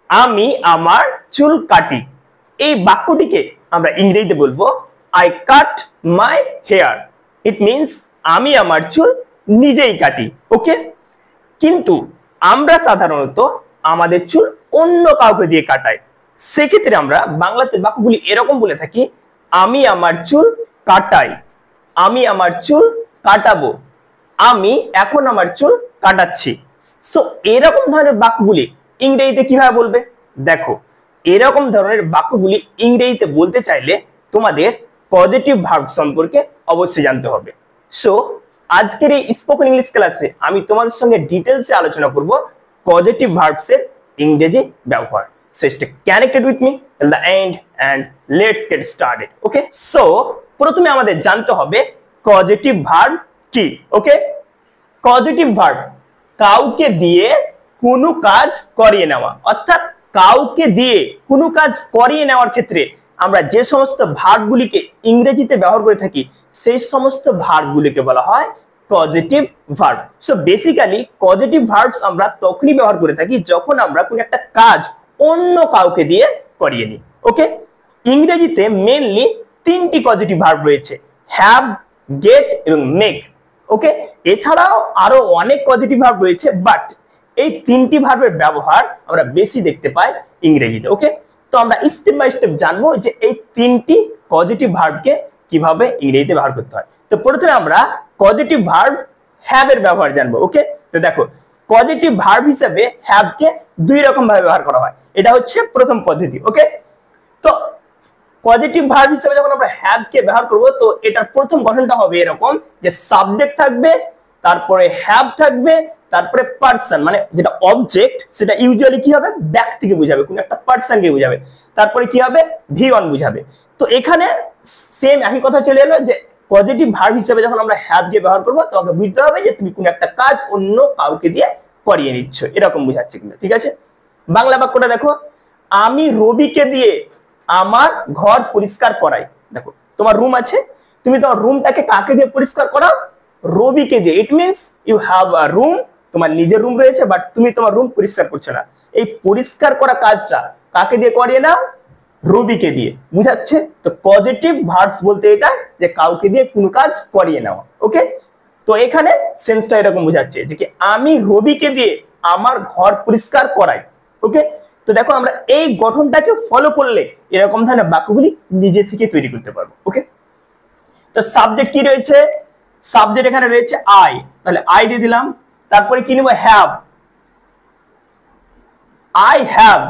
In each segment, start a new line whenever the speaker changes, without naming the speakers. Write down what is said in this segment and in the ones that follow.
আমি আমার চুল কাটি। এই বাক্যটিকে আমরা ইংরেজিতে বলবো I cut my hair. It means আমি আমার চুল নিজেই কাটি। ওকে, কিন্তু আমরা সাধারণত আমাদের চুল অন্য কাউকে দিয়ে কাটাই। সেক্ষেত্রে আমরা বাংলাতে বাক্যগুলি এরকম বলে থাকি, আমি আমার চুল কাটাই, আমি আমার চুল কাটাবো, আমি এখন আমার চুল কাটাচ্ছি। সো এরকম ধরনের বাক্যগুলি ইংরেজিতে কিভাবে বলবে? দেখো, এরকম ধরনের বাক্যগুলি ইংরেজিতে বলতে চাইলে তোমাদের পজিটিভ ভার্ব সম্পর্কে অবশ্যই জানতে হবে। সো আজকের এই স্পোকেন ইংলিশ ক্লাসে আমি তোমাদের সঙ্গে ডিটেলসে আলোচনা করব পজিটিভ ভার্বসের ইংরেজি ব্যবহার। So stay connected with me till the end and let's get started. Okay, so প্রথমে আমাদের জানতে হবে পজিটিভ ভার্ব কি। ওকে, পজিটিভ ভার্ব কাউকে দিয়ে কোনো কাজ করিয়ে নেওয়া, অর্থাৎ কাউকে দিয়ে কোনো কাজ করিয়ে নেওয়ার ক্ষেত্রে আমরা যে সমস্ত ভার্বগুলিকে ইংরেজিতে ব্যবহার করে থাকি সেই সমস্ত ভার্বগুলিকে বলা হয় positive verb. So basically positive verbs আমরা তখনই ব্যবহার করে থাকি যখন আমরা কোনো একটা কাজ অন্য কাউকে দিয়ে করিয়ে নিই। ওকে, ইংরেজিতে মেইনলি তিনটি পজিটিভ ভার্ব রয়েছে, হ্যাভ, গেট এবং মেক। ওকে, এছাড়াও আরো অনেক পজিটিভ ভার্ব রয়েছে, বাট এই তিনটি ভার্বের ব্যবহার আমরা বেশি দেখতে পাই ইংরেজিতে। ওকে, তো আমরা স্টেপ বাই স্টেপ জানবো যে এই তিনটি পজিটিভ ভার্বকে কিভাবে ইংরেজিতে ব্যবহার করতে হয়। তো প্রথমে আমরা পজিটিভ ভার্ব হ্যাভ এর ব্যবহার জানবো। ওকে, তো দেখো পজিটিভ ভার্ব হিসেবে হ্যাভ কে দুই রকম ভাবে ব্যবহার করা হয়, এটা হচ্ছে প্রথম পদ্ধতি। ওকে, তো পজিটিভ ভার্ব হিসেবে যখন আমরা হ্যাভ কে ব্যবহার করব তো এটার প্রথম গঠনটা হবে এরকম যে সাবজেক্ট থাকবে, তারপরে হ্যাভ থাকবে, তারপরে পারসন মানে যেটা অবজেক্ট সেটা ইউজুয়ালি কি হবে, ব্যক্তিকে বোঝাবে, কোন একটা পারসনকে বোঝাবে, তারপরে কি হবে, ভি ওয়ান বোঝাবে। তো এখানে সেম একই কথা চলে এলো যে পজিটিভ ভার্ব হিসেবে যখন আমরা হ্যাভ কে ব্যবহার করব তোমাকে বুঝতে হবে যে তুমি কোন একটা কাজ অন্য কাউকে দিয়ে করিয়ে নিচ্ছ, এরকম বোঝাচ্ছে কিনা। ঠিক আছে, বাংলা বাক্যটা দেখো, আমি রবিকে দিয়ে আমার ঘর পরিষ্কার করাই। দেখো তোমার রুম আছে, তুমি তোমার রুমটাকে কাকে দিয়ে পরিষ্কার করাও, রবিকে দিয়ে। It means you have a room, তোমার নিজের রুম রয়েছে বাট তুমি তোমার রুম পরিষ্কার করছো না। এই পরিষ্কার করা কাজটা কাকে দিয়ে করিয়ে নাও, রবিকে দিয়ে। বুঝাচ্ছে তো পজিটিভ ভার্বস বলতে এটা যে কাউকে দিয়ে কোনো কাজ করিয়ে নেওয়া। ওকে, তো এখানে সেন্সটা এরকম বোঝাচ্ছে যে কি আমি রবিকে দিয়ে আমার ঘর পরিষ্কার করাই। ওকে, তো দেখো আমরা এই গঠনটাকে ফলো করলে এরকম ধরনের বাক্যগুলি নিজে থেকে তৈরি করতে পারবো। ওকে, তো সাবজেক্ট কি রয়েছে, সাবজেক্ট এখানে রয়েছে আই, তাহলে আই দিয়ে দিলাম। তারপরে কি নিব, হ্যাভ, আই হ্যাভ।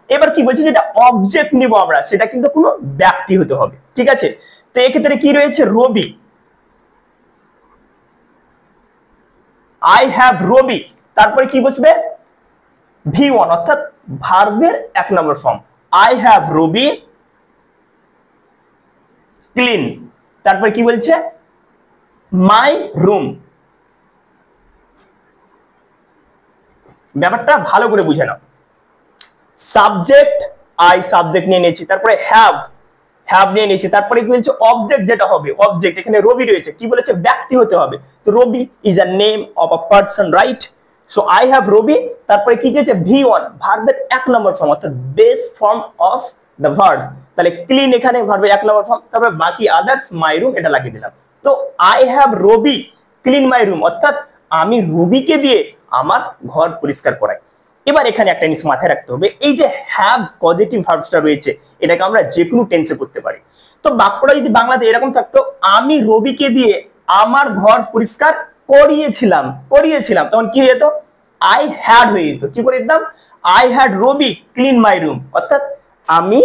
এবার কি বলছে, যেটা অবজেক্ট নিব আমরা সেটা কিন্তু কোনো ব্যক্তি হতে হবে। ঠিক আছে, তো এক্ষেত্রে কি রয়েছে, রবি, আই হ্যাভ রবি। তারপরে কি বসবে, ভি ওয়ান অর্থাৎ ভার্বের এক নম্বর form, I have Rabi clean. তারপরে কি বলছে, মাই রুম। ব্যাপারটা ভালো করে বুঝে নাও, সাবজেক্ট আই সাবজেক্ট নিয়ে নিয়েছি, তারপরে হ্যাভ, হ্যাভ নিয়ে নিয়েছি, তারপরে কি বলছে অবজেক্ট যেটা হবে, অবজেক্ট এখানে রবি রয়েছে, কি বলেছে ব্যক্তি হতে হবে, তো Robi is a name of a person, right? So I have Robi, তারপরে কি চেয়েছে, ভি ওয়ান ভার্বের এক নম্বর ফর্ম অর্থাৎ base form of the verb, তাহলে ক্লিন এখানে ভার্বের এক নম্বর ফর্ম, তারপরে বাকি আদার্স মাই রুম এটা লাগিয়ে দিলাম। তো I have Rabi clean my room অর্থাৎ আমি রবিকে দিয়ে আমার ঘর পরিষ্কার করাই। এবার এখানে একটা জিনিস মাথায় রাখতে হবে, এই যে হ্যাভ পজিটিভ ভার্বসটা রয়েছে এটাকে আমরা যে কোনো টেন্সে করতে পারি। তো বাক্যটা যদি বাংলাতে এরকম থাকতো, আমি রবিকে দিয়ে আমার ঘর পরিষ্কার করিয়েছিলাম, করিয়েছিলাম, তখন কি হয়ে যেত, আই হ্যাড হয়ে যেত। কি করে দিতাম, I had Rabi clean my room অর্থাৎ আমি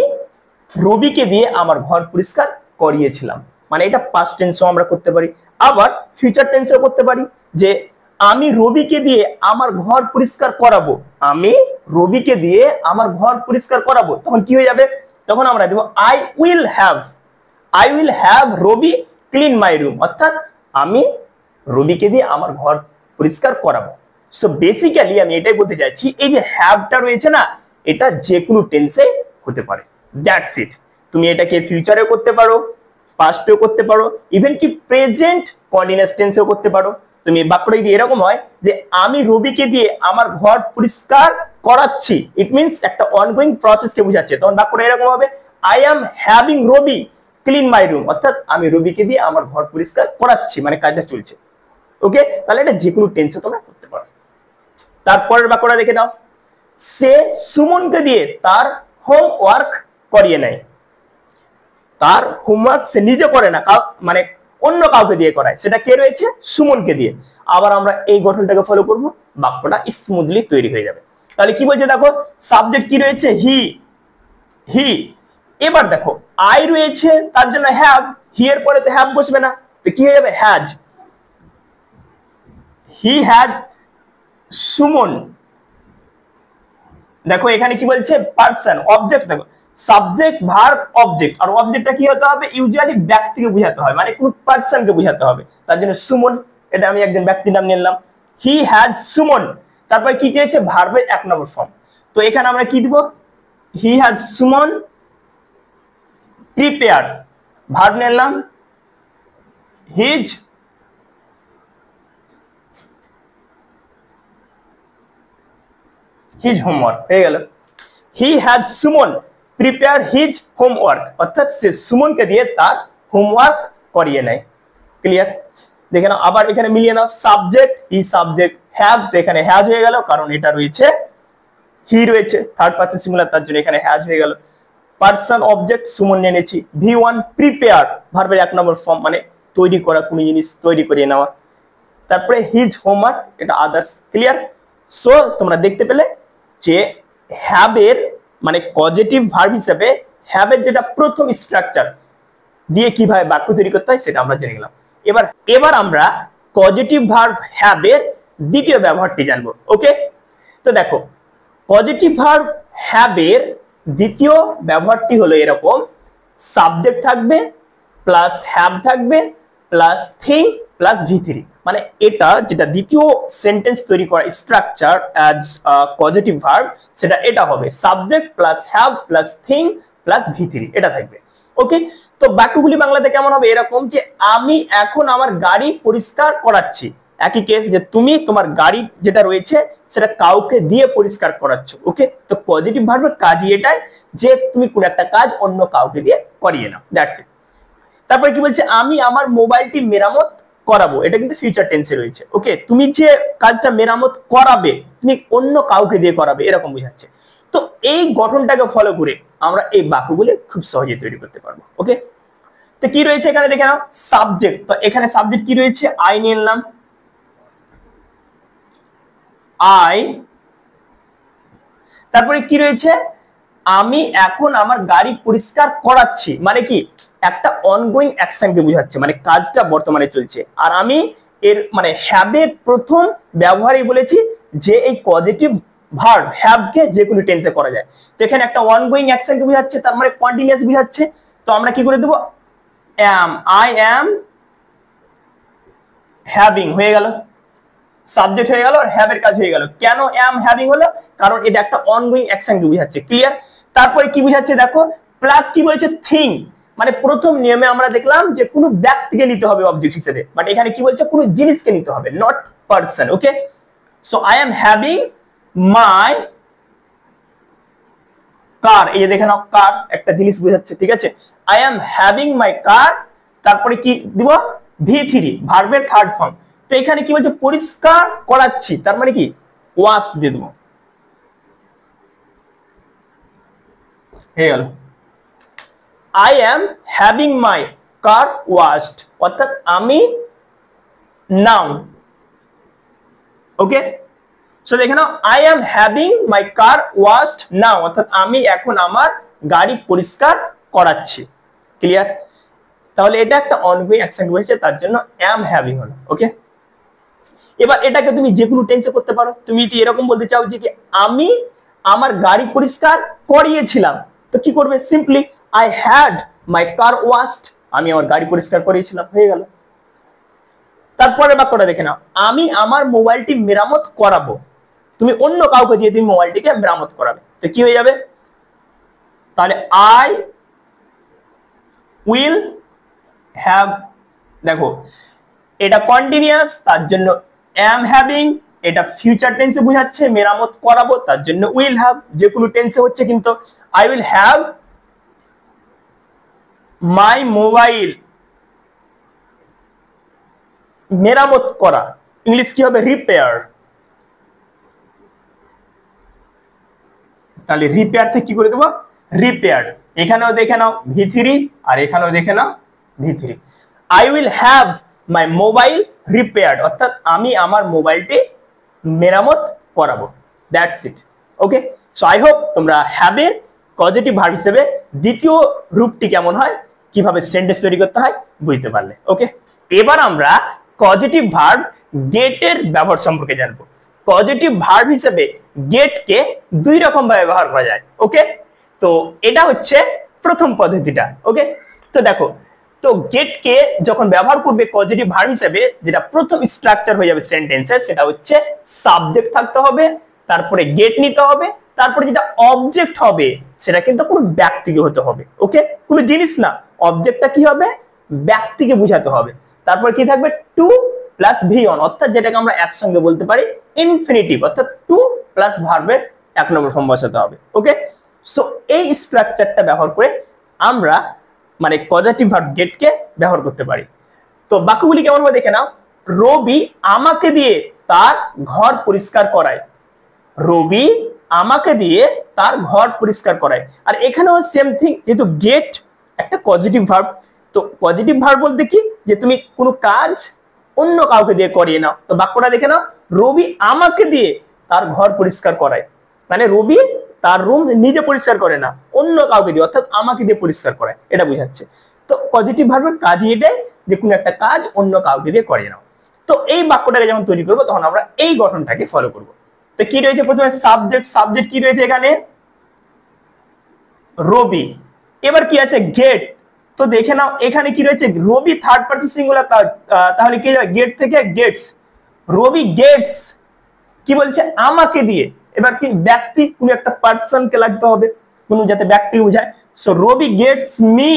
রবিকে দিয়ে আমার ঘর পরিষ্কার করিয়েছিলাম। মানে এটা পাস্ট টেন্সও আমরা করতে পারি, আবার ফিউচার টেন্সও করতে পারি যে আমি রবিকে দিয়ে আমার ঘর পরিষ্কার করাবো, আমি রবিকে দিয়ে আমার ঘর পরিষ্কার করাবো, তখন কি হয়ে যাবে, তখন আমরা দেব I will have Rabi clean my room অর্থাৎ আমি রবিকে দিয়ে আমার ঘর পরিষ্কার করাবো। সো বেসিক্যালি আমি এটাই বলতে চাইছি, এই যে হ্যাভটা রয়েছে না এটা যে কোনো টেন্সে হতে পারে, দ্যাটস ইট। তুমি এটাকে ফিউচারেও করতে পারো, পাস্টেও করতে পারো, ইভেন কি প্রেজেন্ট কন্টিনিউয়াস টেন্সেও করতে পারো। তুমি বাক্যটা যদি এরকম হয় যে আমি রবিকে দিয়ে আমার ঘর পরিষ্কার করাচ্ছি, ইট মিনস একটা অনগোয়িং প্রসেসকে বোঝাচ্ছে। তখন বাক্যটা এরকম হবে, I am having Rabi clean my room, অর্থাৎ আমি রবিকে দিয়ে আমার ঘর পরিষ্কার করাচ্ছি, মানে কাজটা চলছে। ওকে, তাহলে এটা যে কোনো টেন্সে তোমরা করতে পারো। তারপরের বাক্যটা দেখে নাও, সে সুমনকে দিয়ে তার হোমওয়ার্ক করিয়ে নেয়। তার হোমওয়ার্ক সে নিজে করে না, মানে অন্য কাউকে দিয়ে করায়। সেটা কে রয়েছে? সুমনকে দিয়ে। আবার আমরা এই গঠনটাকে ফলো করব, বাক্যটা স্মুথলি তৈরি হয়ে যাবে। তাহলে কি বলছে দেখো, সাবজেক্ট কি রয়েছে? হি, হি। এবার দেখো আই রয়েছে, তার জন্য হ্যাভ, হি এর পরে তো হ্যাভ বসবে না, তো কি হয়ে যাবে? হ্যাজ। He has Suman. দেখো এখানে কি বলছে? Person, object. দেখো সাবজেক্ট ভার্ব অবজেক্ট, আর অবজেক্টটা কি হতে হবে? ইউজুয়ালি ব্যক্তিকে বোঝাতে হয়, মানে কোন পার্সনকে বোঝাতে হবে। তার জন্য সুমন, এটা আমি একজন ব্যক্তির নাম নিলাম। He has Suman. তারপরে কি চেয়েছে? ভার্বের 1 নম্বর ফর্ম। তো এখানে আমরা কি দিব? He has Suman prepared, verb নিলাম হিজ হিজ হোমওয়ার্ক, হয়ে গেল। He has Suman prepare his homework, অর্থাৎ সে সুমনকে দিয়ে তার হোমওয়ার্ক করিয়ে নেয়। ক্লিয়ার? দেখে নাও, আবার এখানে মিলিয়ে নাও, সাবজেক্ট হি, সাবজেক্ট হ্যাভ, তো এখানে হ্যাজ হয়ে গেল, কারণ এটা রয়েছে হি রয়েছে থার্ড পারসন সিঙ্গুলার, তার জন্য এখানে হ্যাজ হয়ে গেল। পারসন অবজেক্ট সুমন নিয়ে নিয়েছি। V1 প্রিপেয়ার, ভার্বের 1 নম্বর ফর্ম, মানে তৈরি করা, কোনো জিনিস তৈরি করিয়ে নেওয়া। তারপরে হিজ হোমওয়ার্ক, এটা আদার্স। ক্লিয়ার? সো তোমরা দেখতে পেলে যে হ্যাবের মানে পজিটিভ ভার্ব হিসেবে হ্যাবের যেটা প্রথম স্ট্রাকচার দিয়ে কিভাবে বাক্য তৈরি করতে হয় সেটা আমরা জেনে গেলাম। এবার আমরা পজিটিভ ভার্ব হ্যাবের দ্বিতীয় ব্যবহারটি জানবো। ওকে, তো দেখো পজিটিভ ভার্ব হ্যাবের দ্বিতীয় ব্যবহারটি হলো এরকম, সাবজেক্ট থাকবে প্লাস হ্যাভ থাকবে প্লাস থিং প্লাস V3, মানে এটা যেটা দ্বিতীয় সেন্টেন্স তৈরি করা স্ট্রাকচার অ্যাজ পজিটিভ ভার্ব, সেটা এটা হবে subject plus have plus thing plus V3, এটা থাকবে। ওকে, তো বাক্যগুলি বাংলাতে কেমন হবে? এরকম যে আমি এখন আমার গাড়ি পরিষ্কার করাচ্ছি। একই কেস, যে তুমি তোমার গাড়ি যেটা রয়েছে সেটা কাউকে দিয়ে পরিষ্কার করাচ্ছ। ওকে, তো পজিটিভ ভার্বের কাজই এটাই যে তুমি কোন একটা কাজ অন্য কাউকে দিয়ে করিয়ে নাও, দ্যাটস ইট। তারপরে কি বলছে? আমি আমার মোবাইলটি মেরামত করাবো, এটা কিন্তু ফিউচার টেন্সে রয়েছে। ওকে, তুমি যে কাজটা মেরামত করাবে তুমি অন্য কাউকে দিয়ে করাবে, এরকম বোঝাচ্ছে। তো এই গঠনটাকে ফলো করে আমরা এই বাক্যগুলি খুব সহজে তৈরি করতে পারবো। ওকে, তো কি রয়েছে এখানে দেখে নাও, সাবজেক্ট। তো এখানে সাবজেক্ট কি রয়েছে? আই নিয়ে নিলাম, আই। তারপরে কি রয়েছে? আমি এখন আমার গাড়ি পরিষ্কার করাচ্ছি, মানে কি একটা অনগোয়িং অ্যাকশনকে বোঝাচ্ছে, মানে কাজটা বর্তমানে চলছে। আর আমি এর মানে হ্যাবের প্রথম ব্যবহারই বলেছি যে এই পজিটিভ ভার্ব হ্যাভকে যে কোনো টেন্সে করা যায়। তো এখানে একটা অনগোয়িং অ্যাকশনকে বোঝাচ্ছে, তার মানে কন্টিনিউয়াস বোঝাচ্ছে। তো আমরা কি করে দেবো? অ্যাম, আই অ্যাম হ্যাভিং, হয়ে গেল, সাবজেক্ট হয়ে গেল আর হ্যাভের কাজ হয়ে গেল। কেন অ্যাম হ্যাভিং হলো? কারণ এটা একটা অনগোয়িং অ্যাকশনকে বোঝাচ্ছে। ক্লিয়ার? তারপরে কি বোঝাচ্ছে দেখো, প্লাস কি বলেছে? থিং, মানে প্রথম নিয়মে আমরা দেখলাম যে কোনো ব্যক্তিকে নিতে হবে অবজেক্ট হিসেবে, বাট এখানে কি বলছে? কোনো জিনিসকে নিতে হবে, not person. Okay, so I am having my car, এই যে দেখে নাও কার একটা জিনিস বোঝাচ্ছে। ঠিক আছে, আই এম হ্যাভিং মাই কার, তারপরে কি দিব? V3, ভার্বের থার্ড ফর্ম। তো এখানে কি বলছে? পরিষ্কার করাচ্ছি, তার মানে কি ওয়াশ দিয়ে দেবো, হয়ে গেল। I am having my car washed, অর্থাৎ আমি নাও। ওকে, সো দেখে নাও, I am having my car washed now, অর্থাৎ আমি এখন আমার গাড়ি পরিষ্কার করাচ্ছি। ক্লিয়ার? তাহলে এটা একটা অনগোয়িং অ্যাকশন হয়েছে, তার জন্য অ্যাম হ্যাভিং হলো। ওকে, এবার এটাকে তুমি যে কোনো টেন্সে করতে পারো। তুমি যদি এরকম বলতে চাও যে আমি আমার গাড়ি পরিষ্কার করিয়েছিলাম, তো কি করবে? Simply I had my car washed, আমি আমার গাড়ি পরিষ্কার করিয়েছিলাম, হয়ে গেল। তারপরে বাক্যটা দেখে নাও, আমি আমার মোবাইলটি মেরামত করাবো। তুমি অন্য কাউকে দিয়ে তুমি মোবাইলটিকে মেরামত করাবে, তো কি হয়ে যাবে? তাহলে আই উইল হ্যাভ, দেখো এটা কন্টিনিউয়াস, তার জন্য অ্যাম হ্যাভিং এটা ফিউচার টেন্সে বোঝাচ্ছে মেরামত করাবো, তার জন্য উইল হ্যাভ। যে কোনো টেন্সে হচ্ছে কিন্তু I will have my mobile মেরামত করা, ইংলিশ কি হবে? রিপেয়ার। তাহলে রিপেয়ার থেকে কি করে দেবো? রিপেয়ার। এখানেও দেখে নাও V3 আর এখানেও দেখে নাও V3। I will have my mobile repaired, অর্থাৎ আমি আমার মোবাইলটি মেরামত করাবো। That's it. Okay, so I hope তোমরা হ্যাভের পজিটিভ ভার্ব হিসেবে দ্বিতীয় রূপটি কেমন হয়, কিভাবে সেন্টেন্স তৈরি করতে হয় বুঝতে পারলে। ওকে, এবার আমরা পজিটিভ ভার্ব গেটের ব্যবহার সম্পর্কে জানবো। পজিটিভ ভার্ব হিসেবে গেটকে দুই রকম ভাবে ব্যবহার করা যায়। ওকে, তো এটা হচ্ছে প্রথম পদ্ধতিটা। ওকে, তো দেখো, তো গেটকে যখন ব্যবহার করবে পজিটিভ ভার্ব হিসেবে, যেটা প্রথম স্ট্রাকচার হয়ে যাবে সেন্টেন্সে, সেটা হচ্ছে সাবজেক্ট থাকতে হবে, তারপরে গেট নিতে হবে, তারপরে যেটা অবজেক্ট হবে সেটা কিন্তু কোনো ব্যক্তিকে হতে হবে। ওকে, কোনো জিনিস না, অবজেক্টটা কি হবে? ব্যক্তিকে বোঝাতে হবে। তারপর কি থাকবে? টু প্লাস ভি অন, অর্থাৎ যেটাকে আমরা একসঙ্গে বলতে পারি ইনফিনিটিভ, অর্থাৎ টু প্লাস ভার্বের এক নম্বর ফর্ম বসাতে হবে। ওকে, সো এই স্ট্রাকচারটা ব্যবহার করে আমরা মানে পজিটিভ ভার্ব গেটকে ব্যবহার করতে পারি। তো বাক্যগুলি কেমন হবে দেখে নাও। রবি আমাকে দিয়ে তার ঘর পরিষ্কার করায়। রবি আমাকে দিয়ে তার ঘর পরিষ্কার করায়। আর এখানেও সেম থিং, যেহেতু গেট একটা পজিটিভ ভার্ব, তো পজিটিভ ভার্ব বলতে কি, যে তুমি কোনো কাজ অন্য কাউকে দিয়ে করিয়ে নাও। তো বাক্যটা দেখে নাও, রবি আমাকে দিয়ে তার ঘর পরিষ্কার করায়, মানে রবি তার রুম নিজে পরিষ্কার করে না, অন্য কাউকে দিয়ে, অর্থাৎ আমাকে দিয়ে পরিষ্কার করায়, এটা বোঝাচ্ছে। তো পজিটিভ ভার্বের কাজই এটাই, যে কোনো একটা কাজ অন্য কাউকে দিয়ে করিয়ে নাও। তো এই বাক্যটাকে যখন তৈরি করবো তখন আমরা এই গঠনটাকে ফলো করব। তো কি রয়েছে? প্রথমে সাবজেক্ট, সাবজেক্ট কি রয়েছে এখানে? রবি। এবার কি আছে? গেট। তো দেখে নাও এখানে কি রয়েছে? রবি থার্ড পারসন সিঙ্গুলার, তাহলে কি যাবে? গেট থেকে গেটস। রবি গেটস কি বলছে? আমাকে দিয়ে। এবার কি ব্যক্তি, কোনো একটা পার্সনকে লাগতে হবে, কোনো যাতে ব্যক্তি বোঝায়। সো রবি গেটস মি।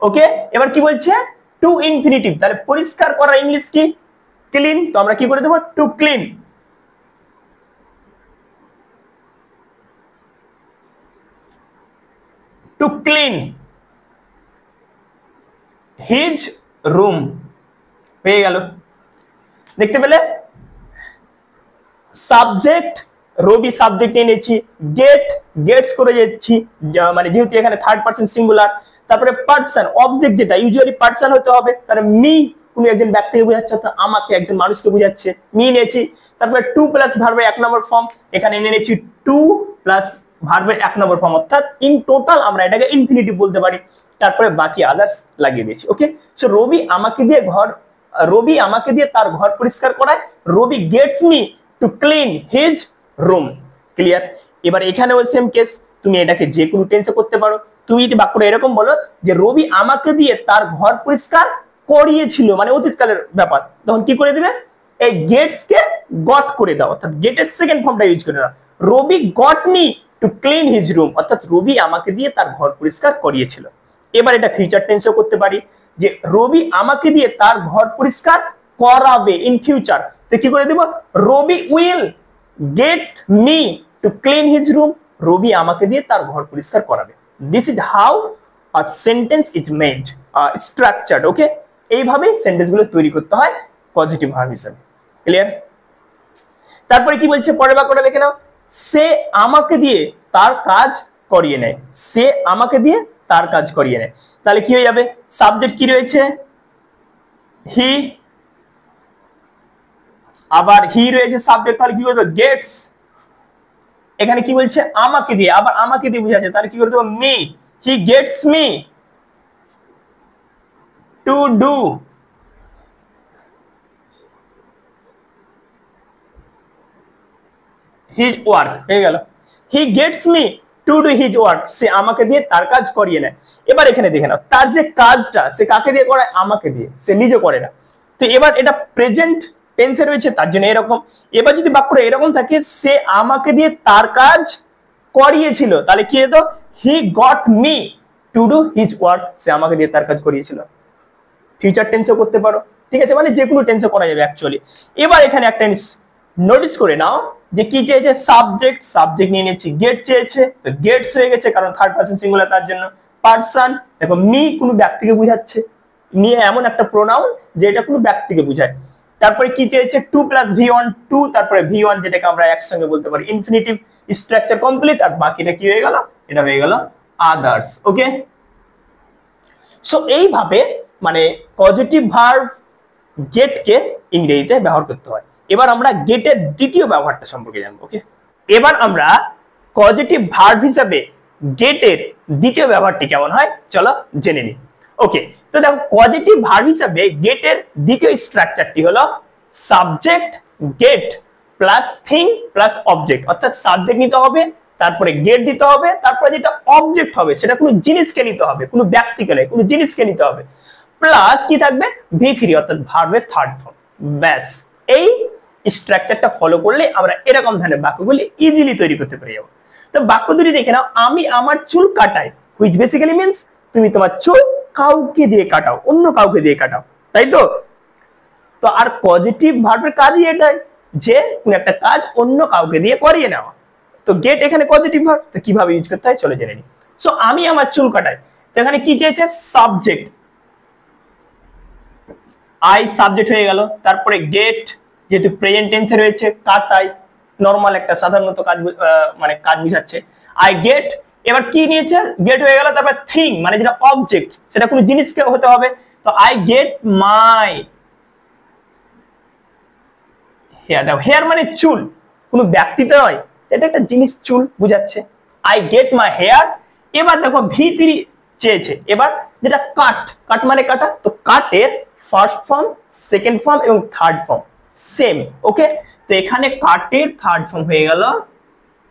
ওকে, এবার কি বলছে? টু ইনফিনিটিভ, তাহলে পরিষ্কার করা ইংলিশ কি? ক্লিন। তো আমরা কি করে দেবো? To clean. Two clean his room. হয়ে গেল, দেখতে পেলে? সাবজেক্ট রবি, সাবজেক্ট এনেছি, গেট গেটস করে যাচ্ছি, মানে যেহেতু এখানে থার্ড পারসন সিঙ্গুলার। তারপরে পার্সন, অবজেক্ট যেটা ইউজুয়ালি পার্সন হতে হবে, তার মি কোনো একজন ব্যক্তিকে বোঝাচ্ছে, অর্থাৎ আমাকে, একজন মানুষকে বোঝাচ্ছে, মি নিয়েছি। তারপরে টু প্লাস ভার্বের এক নম্বর ফর্ম, এখানে এনে নিয়েছি টু প্লাস ভার্বের এক নম্বর ফর্ম, অর্থাৎ ইন টোটাল আমরা এটাকে ইনফিনিটিভ বলতে পারি। তারপরে বাকি আদার্স লাগিয়ে দিয়েছি। ওকে, সো রবি আমাকে দিয়ে তার ঘর পরিষ্কার করায়। Robi gets me to clean his room. Clear? এবার এখানেও সেম কেস, তুমি এটাকে যে কোনো টেন্সে করতে পারো। তুমি যদি বাক্যটা এরকম বলো যে রবি আমাকে দিয়ে তার ঘর পরিষ্কার করিয়েছিল, মানে অতীতকালের ব্যাপার, তখন কি করে দিবে? এই গেটস কে গট করে দাও, অর্থাৎ গেটের সেকেন্ড ফর্মটা ইউজ করে দাও। Robi got me to clean his room, অর্থাৎ রবি আমাকে দিয়ে তার ঘর পরিষ্কার করিয়েছিল। এবার এটা ফিউচার টেন্সেও করতে পারি, যে রবি আমাকে দিয়ে তার ঘর পরিষ্কার করাবে ইন ফিউচার। তো কি করে দেব? Robi will get me to clean his room. Robi আমাকে দিয়ে তার ঘর পরিষ্কার করাবে। This is how a sentence is made, structured. Okay, এইভাবে সেন্টেন্সগুলো তৈরি করতে হয় পজিটিভ ভার্ব হিসেবে। ক্লিয়ার? তারপরে কি বলছে পরের বাক্যটা দেখে নাও। সে আমাকে দিয়ে তার কাজ করিয়ে নেয়। সে আমাকে দিয়ে তার কাজ করিয়ে নেয়। তাহলে কি হয়ে যাবে? সাবজেক্ট কি রয়েছে? হি। আবার হি রয়েছে সাবজেক্ট, তাহলে কি করতে হবে? গেটস। এখানে কি বলছে? আমাকে দিয়ে, আবার আমাকে দিয়ে বুঝাচ্ছে, তাহলে কি করতে হবে? Me. He gets me to do his work. হয়ে গেল, he gets me to do his work. সে আমাকে দিয়ে তার কাজ করিয়ে নেয়। এবার এখানে দেখে নাও, তার যে কাজটা সে কাকে দিয়ে করায়? আমাকে দিয়ে, সে নিজে করে না। তো এবার এটা প্রেজেন্ট টেন্সে রয়েছে, তার জন্য এরকম। এবার যদি বাক্যটা এরকম থাকে, সে আমাকে দিয়ে তার কাজ করিয়েছিল, তাহলে কি হতো? He got me to do his work. সে আমাকে দিয়ে তার কাজ করিয়েছিল। ফিউচার টেন্সেও করতে পারো, ঠিক আছে, মানে যে কোনো টেন্সে করা যাবে অ্যাকচুয়ালি। এবার এখানে একটা নোটিস করে নাও যে কি চেয়েছে, সাবজেক্ট, সাবজেক্ট নিয়ে নিয়েছি, গেট চেয়েছে, তো গেটস হয়ে গেছে কারণ থার্ড পারসন সিঙ্গুলার, তার জন্য পারসন। দেখো মি কোনো ব্যক্তিকে বোঝাচ্ছে, নিয়ে এমন একটা প্রোনাউন যে এটা কোনো ব্যক্তিকে বোঝায়। তারপরে কি চেয়েছে, two plus V one, two তারপরে ভি ওয়ান, যেটাকে আমরা একসঙ্গে বলতে পারি ইনফিনিটিভ স্ট্রাকচার কমপ্লিট। আর বাকিটা কি হয়ে গেল, এটা হয়ে গেল আদার্স। ওকে, সো এইভাবে মানে পজিটিভ ভার্ব গেটকে ইংরেজিতে ব্যবহার করতে হয়। এবার আমরা গেটের দ্বিতীয় ব্যবহারটা সম্পর্কে জানবো। ওকে, এবার আমরা পজিটিভ ভার্ব হিসাবে গেটের দ্বিতীয় ব্যবহারটি কেমন হয় চলো জেনে নিই। ওকে, তো দেখো পজিটিভ ভার্ব হিসাবে গেটের দ্বিতীয় স্ট্রাকচারটি হলো subject get plus thing plus object, অর্থাৎ সাবজেক্ট নিতে হবে, তারপরে গেট দিতে হবে, তারপরে যেটা অবজেক্ট হবে সেটা কোনো জিনিসকে নিতে হবে, কোনো ব্যক্তিকে নয়, কোনো জিনিসকে নিতে হবে, প্লাস কি থাকবে ভি থ্রি অর্থাৎ ভার্বের থার্ড ফর্ম। ব্যাস, এই স্ট্রাকচারটা ফলো করলে আমরা এরকম ধরনের বাক্যগুলি ইজিলি তৈরি করতে পেরে যাবো। তো বাক্য দুটি দেখে নাও, আমি আমার চুল কাটাই, হুইচ বেসিক্যালি মিন্স তুমি তোমার চুল কাউকে দিয়ে কাটাও, অন্য কাউকে দিয়ে কাটাও, তাই তো? তো আর পজিটিভ ভার্বের কাজই এটাই যে কোন একটা কাজ অন্য কাউকে দিয়ে করিয়ে নেওয়া। তো গেট এখানে পজিটিভ ভার্ব, তো কিভাবে ইউজ করতে হয় চলো জেনে নিই। সো আমি আমার চুল কাটাই, তো এখানে কি চেয়েছে, সাবজেক্ট, আই সাবজেক্ট হয়ে গেল, তারপরে গেট যেহেতু প্রেজেন্ট টেন্সে রয়েছে, কাটাই নরমাল একটা সাধারণত কাজ মানে কাজ বুঝাচ্ছে, আই গেট। এবার কি নিয়েছে, গেট হয়ে গেল, তারপর থিং মানে যেটা অবজেক্ট সেটা কোনো জিনিসকে হতে হবে, তো আই গেট মাই হেয়ার। দেখো হেয়ার মানে চুল, কোনো ব্যক্তিতে নয়, এটা একটা জিনিস, চুল বুঝাচ্ছে, আই গেট মাই হেয়ার। এবার দেখো ভি থ্রি চেয়েছে, এবার যেটা কাট, কাট মানে কাটা, তো কাটের ফার্স্ট ফর্ম, সেকেন্ড ফর্ম এবং থার্ড ফর্ম সেম। ওকে, তো এখানে কাটের থার্ড ফর্ম হয়ে গেল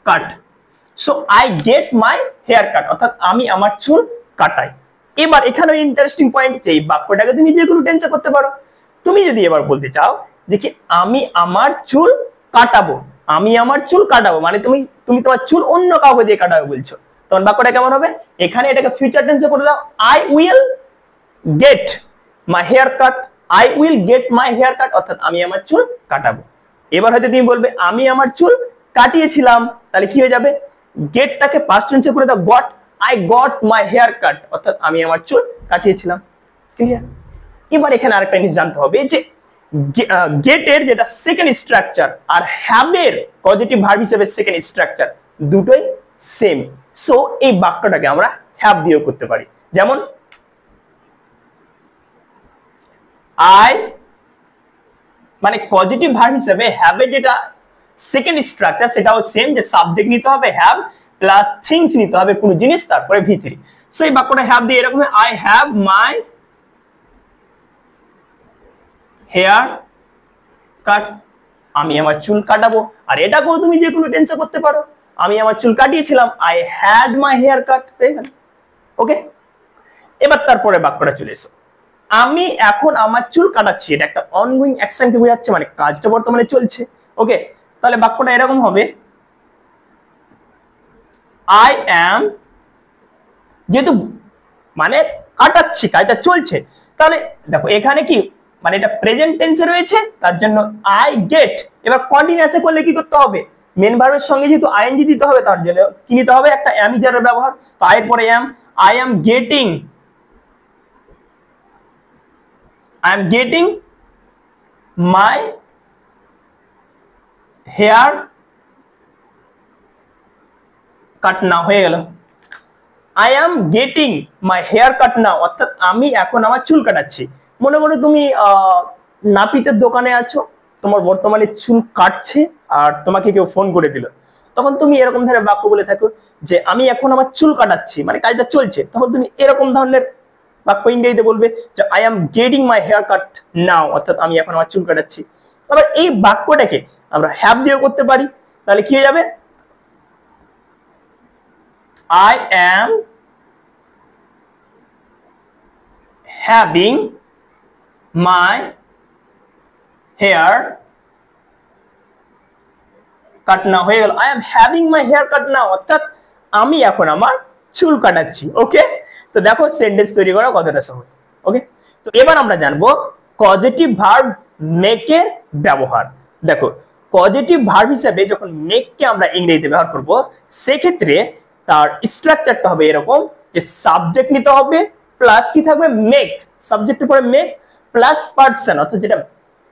cut. So I get my hair cut, অর্থাৎ আমি আমার চুল কাটাই। এবার এখানে ইন্টারেস্টিং পয়েন্ট যে এই বাক্যটাকে তুমি যে কোনো টেন্সে করতে পারো। তুমি যদি এবার বলতে চাও যে কি আমি আমার চুল কাটাবো, আমি আমার চুল কাটাবো মানে তুমি তোমার চুল অন্য কাউকে দিয়ে কাটাবে বলছো, তখন বাক্যটা কেমন হবে, এখানে এটাকে ফিউচার টেন্সে করে দাও, I will get my hair cut, I will get my hair cut, অর্থাৎ আমি আমার চুল কাটাবো। এবার হয়তো তুমি বলবে আমি আমার চুল কাটিয়েছিলাম, তাহলে কি হয়ে যাবে, গেটটাকে পাস্ট টেন্সে করে দাও, got, I got my hair cut, অর্থাৎ আমি আমার চুল কাটিয়েছিলাম। ক্লিয়ার? এবার এখানে আরেকটা জিনিস জানতে হবে যে গেটের যেটা সেকেন্ড স্ট্রাকচার আর হ্যাভের পজিটিভ ভার্ব হিসেবে সেকেন্ড স্ট্রাকচার দুটোই সেম। সো এই বাক্যটাকে আমরা হ্যাভ দিয়েও করতে পারি, যেমন আই মানে পজিটিভ ভার্ব হিসেবে হ্যাভের যেটা সেকেন্ড স্ট্রাকচার সেটাও সেম, যে সাবজেক্ট নিতে হবে হ্যাভ প্লাস থিংস নিতে হবে কোনো জিনিস, তারপরে ভি থ্রি। সো এই বাক্যটা হ্যাভ দিয়ে এরকম, I have my hair cut, আমি আমার চুল কাটাবো। আর এটাকেও তুমি যে কোনো টেন্সে করতে পারো, আমি আমার চুল কাটিয়েছিলাম, I had my hair cut, হয়ে গেল। ওকে, এবার তারপরে বাক্যটা চলে এসো, আমি এখন আমার চুল কাটাচ্ছি, এটা একটা অনগোয়িং অ্যাকশনকে বোঝাচ্ছে, মানে কাজটা বর্তমানে চলছে। ওকে, তাহলে বাক্যটা এরকম হবে, আই অ্যাম, যেহেতু মানে কাটাচ্ছি, কাজটা চলছে, তাহলে দেখো এখানে কি মানে এটা প্রেজেন্ট টেন্সে রয়েছে, তার জন্য আই গেট। এবার কন্টিনিউয়াসে করলে কি করতে হবে, মেন ভার্বের সঙ্গে যেহেতু আইএনজি দিতে হবে, তার জন্য কি নিতে হবে, একটা অ্যামিজারের ব্যবহার, তো আই এর পরে am, I am getting, I am getting my hair cut now, হয়ে গেল, I am getting my hair cut now, অর্থাৎ আমি এখন আমার চুল কাটাচ্ছি। মনে করো তুমি নাপিতের দোকানে আছো, তোমার বর্তমানে চুল কাটছে আর তোমাকে কেউ ফোন করে দিল, তখন তুমি এরকম ধরনের বাক্য বলে থাকো যে আমি এখন আমার চুল কাটাচ্ছি, মানে কাজটা চলছে, তখন তুমি এরকম ধরনের বাক্য ইংরেজিতে বলবে যে I am getting my hair cut now, অর্থাৎ আমি এখন আমার চুল কাটাচ্ছি। আবার এই বাক্যটাকে আমরা হ্যাভ দিয়েও করতে পারি, তাহলে কি হয়ে যাবে, I am having my hair cut now, হয়ে গেল, I am having my hair cut now, অর্থাৎ আমি এখন আমার চুল কাটাচ্ছি। ওকে, তো দেখো সেন্টেন্স তৈরি করা কতটা সহজ। ওকে, তো এবার আমরা জানবো কজেটিভ ভার্ব মেকের ব্যবহার। দেখো কজেটিভ ভার্ব হিসেবে যখন মেককে আমরা ইংরেজিতে ব্যবহার করব, সেক্ষেত্রে তার স্ট্রাকচারটা হবে এরকম যে সাবজেক্ট নিতে হবে প্লাস কি থাকবে মেক, সাবজেক্টের পরে মেক প্লাস পার্সন, অর্থাৎ যেটা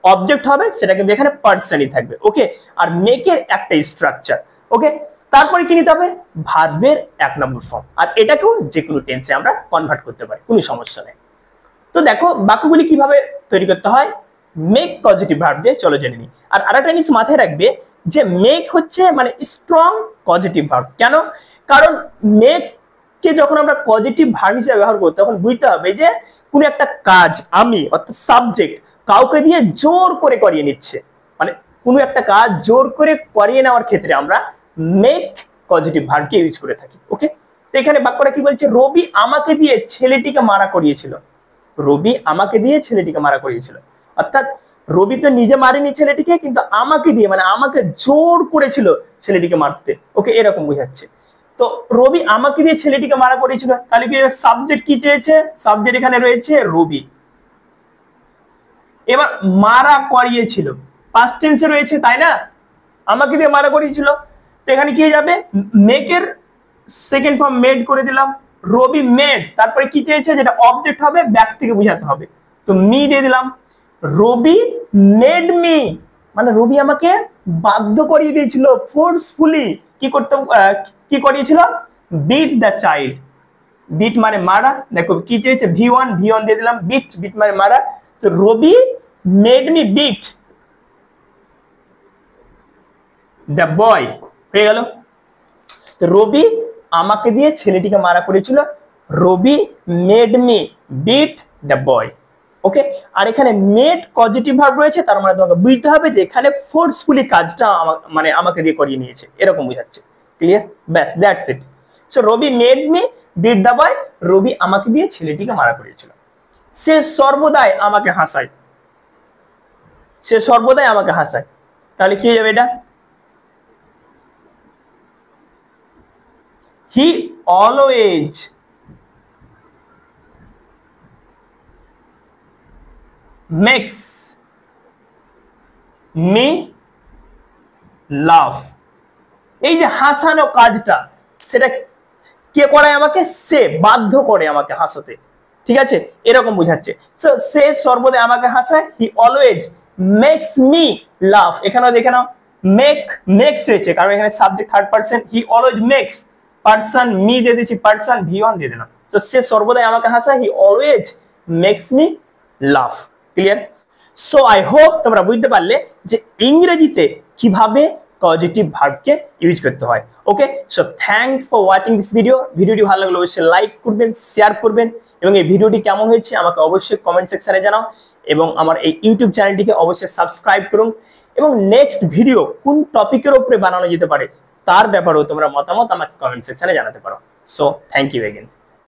অবজেক্ট হবে সেটা কিন্তু এখানে পার্সনই থাকবে। ওকে, আর মেকের একটা স্ট্রাকচার। ওকে, তারপরে কি নিতে হবে ভার্বের 1 নম্বর ফর্ম, আর এটাকেও যে কোনো টেন্সে আমরা কনভার্ট করতে পারি, কোনো সমস্যা নেই। তো দেখো বাক্যগুলি কিভাবে তৈরি করতে হয়, মেক পজিটিভ ভার্ব দিয়ে চলো জেনে নিই। আর আরেকটা জিনিস মাথায় রাখবে যে মেক হচ্ছে মানে স্ট্রং পজিটিভ ভার্ব। কেন? কারণ মেক কে যখন আমরা পজিটিভ ভার্ব হিসেবে ব্যবহার করব তখন বুঝতে হবে যে কোনো একটা কাজ আমি অর্থাৎ সাবজেক্ট কাউকে দিয়ে জোর করে করিয়ে নিচ্ছে, মানে কোনো একটা কাজ জোর করে করিয়ে নেওয়ার ক্ষেত্রে আমরা মেক পজিটিভ ভার্বকে ইউজ করে থাকি। ওকে, তো এখানে বাক্যটা কি বলছে, রবি আমাকে দিয়ে ছেলেটিকে মারা করিয়েছিল। রবি আমাকে দিয়ে ছেলেটিকে মারা করিয়েছিল, অর্থাৎ রবি তো নিজে মারেনি ছেলেটিকে, কিন্তু আমাকে দিয়ে মানে আমাকে জোর করেছিল ছেলেটিকে মারতে। ওকে, এরকম বোঝাচ্ছে। তো রবি আমাকে দিয়ে ছেলেটিকে মারা করিয়েছিল, তাহলে কি সাবজেক্ট কি চেয়েছে, সাবজেক্ট এখানে রয়েছে রবি। এবার মারা করিয়েছিল পাস্ট টেন্সে রয়েছে, তাই না, আমাকে দিয়ে মারা করিয়েছিল। তো এখানে কি হয়ে যাবে, মেকের সেকেন্ড ফর্ম মেড করে দিলাম, রবি মেড, তারপরে কি চেয়েছে যেটা অবজেক্ট হবে ব্যাক থেকে বোঝাতে হবে, তো মি দিয়ে দিলাম। রবি মেড মি মানে রবি আমাকে বাধ্য করিয়ে দিয়েছিল, ফোর্সফুলি কি করতে, কি করিয়েছিল, বিট দ্য চাইল্ড। বিট মানে মারা, দেখো কি চেয়েছে ভি1 দিয়ে দিলাম, বিট বিট মানে মারা। তো Robi made me beat the boy, হয়ে গেল। তো রবি আমাকে দিয়ে ছেলেটিকে মারা করেছিল, Robi made me beat the boy. Okay, আর এখানে মেড পজিটিভ ভার্ব রয়েছে, তার মানে তোমাকে বুঝতে হবে যে এখানে ফোর্সফুলি কাজটা মানে আমাকে দিয়ে করিয়ে নিয়েছে, এরকম বোঝাচ্ছে। ক্লিয়ার? ব্যাস, that's it. So Robi made me beat the boy, Robi আমাকে দিয়ে ছেলেটিকে মারা করিয়েছিল। সে সর্বদাই আমাকে হাসায়, সে সর্বদাই আমাকে হাসায়, তাহলে কি হয়ে যাবে এটা, he always makes me laugh। এই যে হাসানো কাজটা সেটা কে করায় আমাকে, সে বাধ্য করে আমাকে হাসাতে, ঠিক আছে, এরকম বোঝাচ্ছে। সো সে সর্বদা আমাকে হাসায়, he always makes me love. এখানেও দেখে নাও মেক্স রয়েছে, কারণ এখানে subject third person, he always makes, person me দিয়ে দিয়েছি, পারসন ভি1 দিয়ে দিলাম। তো সে সর্বদাই আমাকে হাসায়, he always makes me love. Clear? So I hope তোমরা বুঝতে পারলে যে ইংরেজিতে কিভাবে পজিটিভ ভার্বকে ইউজ করতে হয়। Okay, so thanks for watching this video. ভিডিওটি ভালো লাগলে অবশ্যই লাইক করবেন, শেয়ার করবেন, এবং এই ভিডিওটি কেমন হয়েছে আমাকে অবশ্যই কমেন্ট সেকশনে জানাও, এবং আমার এই ইউটিউব চ্যানেলটিকে অবশ্যই সাবস্ক্রাইব করুন, এবং নেক্সট ভিডিও কোন টপিকের উপরে বানানো যেতে পারে তার ব্যাপারেও তোমরা মতামত আমাকে কমেন্ট সেকশনে জানাতে পারো। So thank you again.